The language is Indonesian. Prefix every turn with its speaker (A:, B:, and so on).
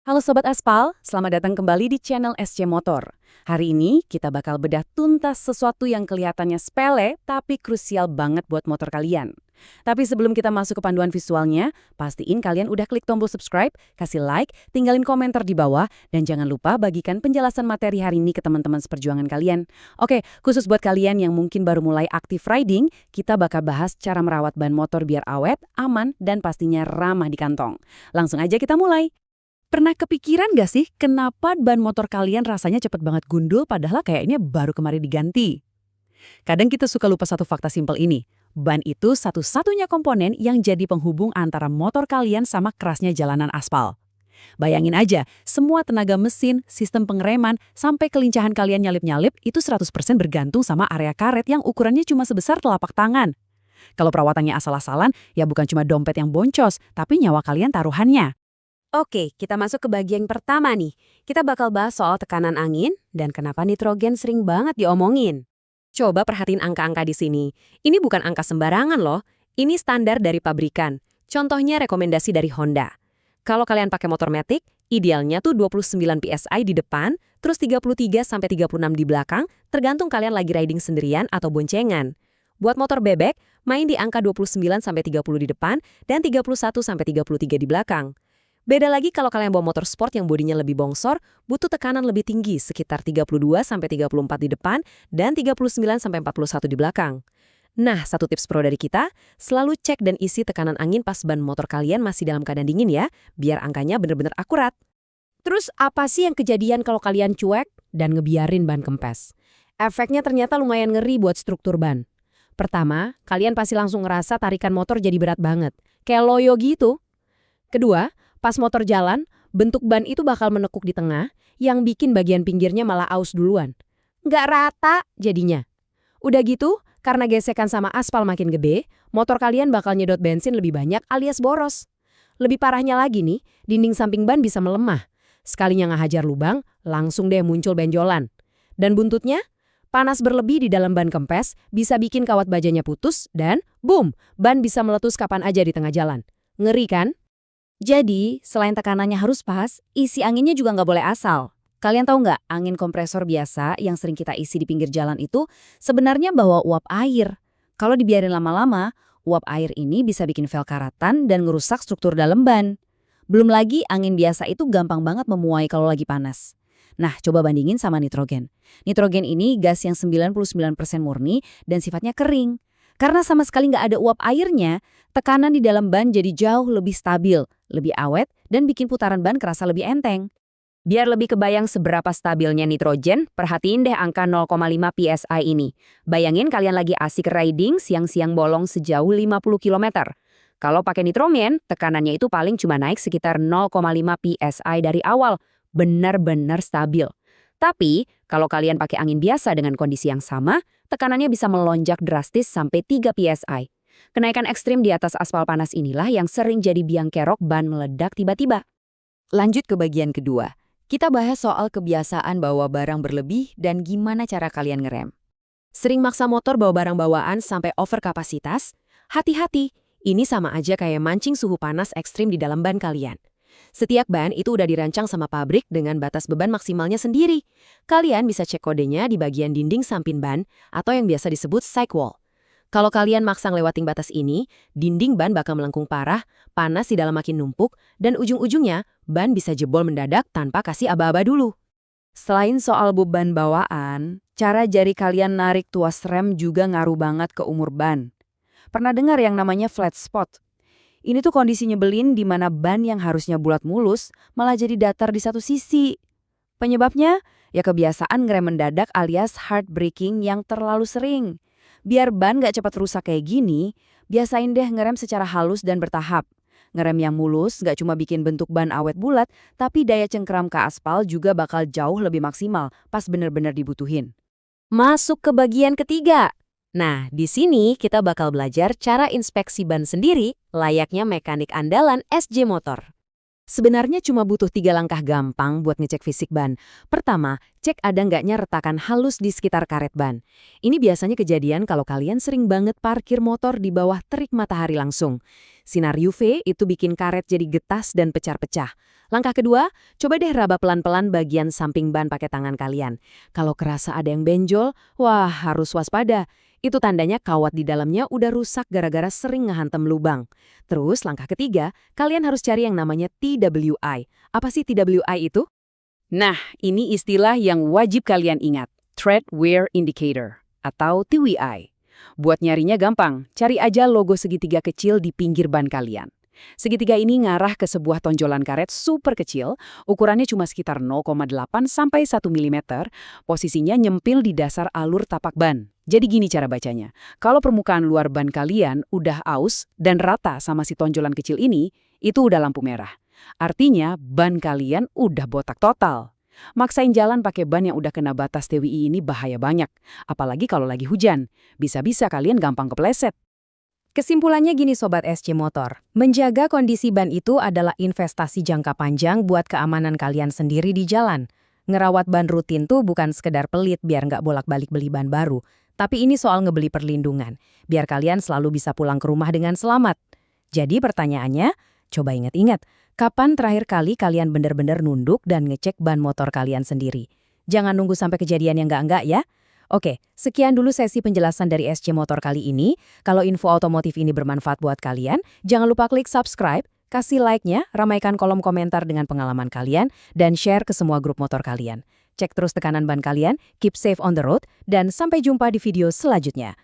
A: Halo Sobat Aspal, selamat datang kembali di channel SC Motor. Hari ini kita bakal bedah tuntas sesuatu yang kelihatannya sepele tapi krusial banget buat motor kalian. Tapi sebelum kita masuk ke panduan visualnya, pastiin kalian udah klik tombol subscribe, kasih like, tinggalin komentar di bawah, dan jangan lupa bagikan penjelasan materi hari ini ke teman-teman seperjuangan kalian. Oke, khusus buat kalian yang mungkin baru mulai aktif riding, kita bakal bahas cara merawat ban motor biar awet, aman, dan pastinya ramah di kantong. Langsung aja kita mulai. Pernah kepikiran gak sih kenapa ban motor kalian rasanya cepet banget gundul padahal kayaknya baru kemarin diganti? Kadang kita suka lupa satu fakta simpel ini. Ban itu satu-satunya komponen yang jadi penghubung antara motor kalian sama kerasnya jalanan aspal. Bayangin aja, semua tenaga mesin, sistem pengereman, sampai kelincahan kalian nyalip-nyalip itu 100% bergantung sama area karet yang ukurannya cuma sebesar telapak tangan. Kalau perawatannya asal-asalan, ya bukan cuma dompet yang boncos, tapi nyawa kalian taruhannya. Oke, kita masuk ke bagian pertama nih. Kita bakal bahas soal tekanan angin dan kenapa nitrogen sering banget diomongin. Coba perhatiin angka-angka di sini. Ini bukan angka sembarangan loh. Ini standar dari pabrikan. Contohnya rekomendasi dari Honda. Kalau kalian pakai motor matic, idealnya tuh 29 PSI di depan, terus 33-36 di belakang, tergantung kalian lagi riding sendirian atau boncengan. Buat motor bebek, main di angka 29-30 di depan dan 31-33 di belakang. Beda lagi kalau kalian bawa motor sport yang bodinya lebih bongsor, butuh tekanan lebih tinggi sekitar 32-34 di depan dan 39-41 di belakang. Nah, satu tips pro dari kita, selalu cek dan isi tekanan angin pas ban motor kalian masih dalam keadaan dingin ya, biar angkanya benar-benar akurat. Terus apa sih yang kejadian kalau kalian cuek dan ngebiarin ban kempes? Efeknya ternyata lumayan ngeri buat struktur ban. Pertama, kalian pasti langsung ngerasa tarikan motor jadi berat banget, kayak loyo gitu. Kedua, pas motor jalan, bentuk ban itu bakal menekuk di tengah, yang bikin bagian pinggirnya malah aus duluan. Nggak rata jadinya. Udah gitu, karena gesekan sama aspal makin gede, motor kalian bakal nyedot bensin lebih banyak alias boros. Lebih parahnya lagi nih, dinding samping ban bisa melemah. Sekalinya ngehajar lubang, langsung deh muncul benjolan. Dan buntutnya, panas berlebih di dalam ban kempes bisa bikin kawat bajanya putus dan boom, ban bisa meletus kapan aja di tengah jalan. Ngeri kan? Jadi, selain tekanannya harus pas, isi anginnya juga nggak boleh asal. Kalian tahu nggak, angin kompresor biasa yang sering kita isi di pinggir jalan itu sebenarnya bawa uap air. Kalau dibiarin lama-lama, uap air ini bisa bikin vel karatan dan ngerusak struktur dalam ban. Belum lagi, angin biasa itu gampang banget memuai kalau lagi panas. Nah, coba bandingin sama nitrogen. Nitrogen ini gas yang 99% murni dan sifatnya kering. Karena sama sekali nggak ada uap airnya, tekanan di dalam ban jadi jauh lebih stabil, lebih awet, dan bikin putaran ban kerasa lebih enteng. Biar lebih kebayang seberapa stabilnya nitrogen, perhatiin deh angka 0,5 PSI ini. Bayangin kalian lagi asik riding siang-siang bolong sejauh 50 km. Kalau pakai nitrogen, tekanannya itu paling cuma naik sekitar 0,5 PSI dari awal. Benar-benar stabil. Tapi, kalau kalian pakai angin biasa dengan kondisi yang sama, tekanannya bisa melonjak drastis sampai 3 PSI. Kenaikan ekstrim di atas aspal panas inilah yang sering jadi biang kerok ban meledak tiba-tiba. Lanjut ke bagian kedua. Kita bahas soal kebiasaan bawa barang berlebih dan gimana cara kalian ngerem. Sering maksa motor bawa barang bawaan sampai over kapasitas? Hati-hati, ini sama aja kayak mancing suhu panas ekstrim di dalam ban kalian. Setiap ban itu udah dirancang sama pabrik dengan batas beban maksimalnya sendiri. Kalian bisa cek kodenya di bagian dinding samping ban atau yang biasa disebut sidewall. Kalau kalian maksa ngelewatin batas ini, dinding ban bakal melengkung parah, panas di dalam makin numpuk, dan ujung-ujungnya ban bisa jebol mendadak tanpa kasih aba-aba dulu. Selain soal beban bawaan, cara jari kalian narik tuas rem juga ngaruh banget ke umur ban. Pernah dengar yang namanya flat spot? Ini tuh kondisi nyebelin di mana ban yang harusnya bulat mulus malah jadi datar di satu sisi. Penyebabnya? Ya kebiasaan ngerem mendadak alias hard braking yang terlalu sering. Biar ban gak cepat rusak kayak gini, biasain deh ngerem secara halus dan bertahap. Ngerem yang mulus gak cuma bikin bentuk ban awet bulat, tapi daya cengkeram ke aspal juga bakal jauh lebih maksimal pas bener-bener dibutuhin. Masuk ke bagian ketiga. Nah, di sini kita bakal belajar cara inspeksi ban sendiri layaknya mekanik andalan SC Motor. Sebenarnya cuma butuh 3 langkah gampang buat ngecek fisik ban. Pertama, cek ada nggaknya retakan halus di sekitar karet ban. Ini biasanya kejadian kalau kalian sering banget parkir motor di bawah terik matahari langsung. Sinar UV itu bikin karet jadi getas dan pecah-pecah. Langkah kedua, coba deh raba pelan-pelan bagian samping ban pakai tangan kalian. Kalau kerasa ada yang benjol, wah harus waspada. Itu tandanya kawat di dalamnya udah rusak gara-gara sering ngehantem lubang. Terus langkah ketiga, kalian harus cari yang namanya TWI. Apa sih TWI itu? Nah, ini istilah yang wajib kalian ingat. Tread Wear Indicator atau TWI. Buat nyarinya gampang, cari aja logo segitiga kecil di pinggir ban kalian. Segitiga ini ngarah ke sebuah tonjolan karet super kecil, ukurannya cuma sekitar 0,8 sampai 1 mm, posisinya nyempil di dasar alur tapak ban. Jadi gini cara bacanya, kalau permukaan luar ban kalian udah aus dan rata sama si tonjolan kecil ini, itu udah lampu merah. Artinya ban kalian udah botak total. Maksain jalan pakai ban yang udah kena batas TWI ini bahaya banyak, apalagi kalau lagi hujan. Bisa-bisa kalian gampang kepleset. Kesimpulannya gini Sobat SC Motor, menjaga kondisi ban itu adalah investasi jangka panjang buat keamanan kalian sendiri di jalan. Ngerawat ban rutin tuh bukan sekedar pelit biar nggak bolak-balik beli ban baru, tapi ini soal ngebeli perlindungan, biar kalian selalu bisa pulang ke rumah dengan selamat. Jadi pertanyaannya, coba ingat-ingat, kapan terakhir kali kalian bener-bener nunduk dan ngecek ban motor kalian sendiri? Jangan nunggu sampai kejadian yang nggak-nggak ya. Oke, sekian dulu sesi penjelasan dari SC Motor kali ini. Kalau info otomotif ini bermanfaat buat kalian, jangan lupa klik subscribe, kasih like-nya, ramaikan kolom komentar dengan pengalaman kalian, dan share ke semua grup motor kalian. Cek terus tekanan ban kalian, keep safe on the road, dan sampai jumpa di video selanjutnya.